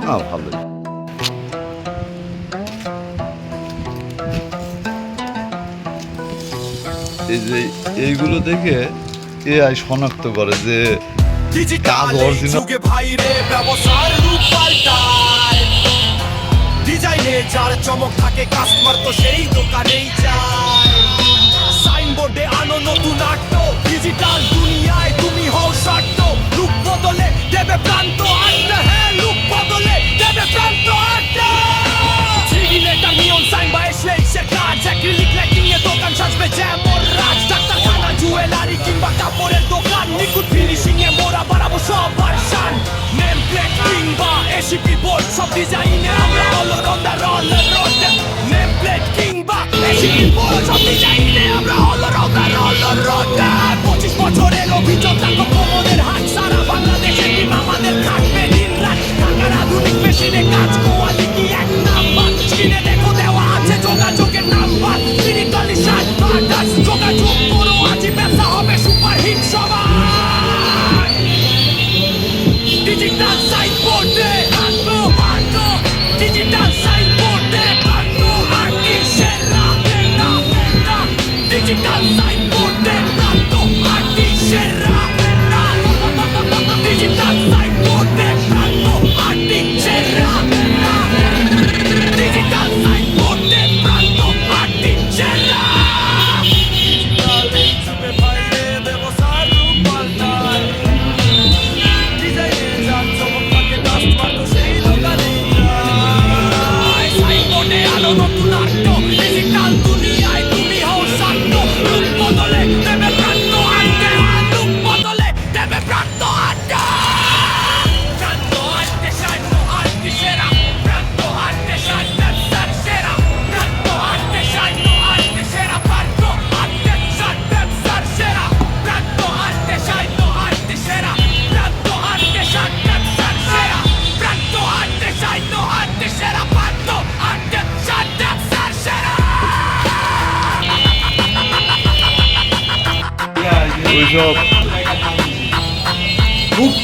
ভালোই। এই যে এইগুলো দেখে এআই শনাক্ত করে যে কাজ অরিজিনাল। ভাইরে ব্যবসার রূপ পাল্টায়, ডিজাইনে যার চমক থাকে কাস্টমার তো সেই দোকানেই যায়। সাইনবোর্ডে আনো নতুন আট্ট, ডিজিটাল দুনিয়ায় তুমি হও শর্ত। লুক বদলে দেবে প্রান্ত আড্ডা, হ্যাঁ লুক বদলে দেবে প্রান্ত আড্ডা। 3D লেটার নিয়ন সাইন বা এসলেই সে কাজ, অ্যাক্রিলিক লাইটিং এ দোকান সাজবে যেমন রাজ। ডাক্তারখানা, জুয়েলারি কিংবা কাপড়ের দোকান, নিখুঁত ফিনিশিং এ মোরা বাড়াবো সবার শান। নেম প্লেট কিংবা এসিপি বোর্ড, সব ডিজাইনে আমরা অলরাউন্ডার অলরাউন্ডার। নেম প্লেট কিংবা এসিপি বোর্ড, সব ডিজাইনে আমরা অলরাউন্ডার অলরাউন্ডার। 25 বছরের অভিজ্ঞতা, কোমরের হাত, সারা বাংলাদেশের টিম আমাদের থাকবে দিনরাত। ঢাকার আধুনিক মেশিনে কাজ, কোয়ালিটি এক নাম্বার। স্ক্রিনে দেখো দেওয়া আছে যোগাযোগের নাম্বার। ডিজিটালি 60 পার্টাস, যোগাযোগ করো আজই, ব্যবসা হবে সুপারহিট সবাই। ডিজিটাল সাইনবোর্ডে আঁকো আঁকো, ডিজিটাল সাইনবোর্ডে আঁকো আঁকি সেরা না না। ডিজিটাল সাইনবোর্ডে আঁকো আঁকি সেরা না। ডিজিটাল সাইনবোর্ডে আঁকো আঁকি সেরা না। ডিজিটাল সাইনবোর্ডে আঁকো আঁকি সেরা। ডিজিটাল যুগে বাইরে ব্যবসার রূপ পাল্টায়, ডিজাইনে যার চমক থাকে কাস্টমার তো সেই দোকানেই যায়। সাইনবোর্ডে আলো নতুন আট্ট, ডিজিটাল দুনিয়ায় তুমি হও শান্ত। লুক বদলে দেবে প্রান্ত আড্ডা, লুক বদলে দেবে প্রান্ত আড্ডা। প্রান্ত আড্ডে শান্ত আড্ডে সেরা, প্রান্ত আড্ডে শান্ত সেরা, প্রান্ত আড্ডে শান্ত আড্ডে সেরা, প্রান্ত আড্ডে শান্ত সেরা, প্রান্ত আড্ডে শান্ত আড্ডে সেরা, প্রান্ত আড্ডে শান্ত সেরা, প্রান্ত আড্ডে শান্ত আড্ডে সেরা, প্রান্ত আড্ডে শান্ত সেরা। ওইসব মুখ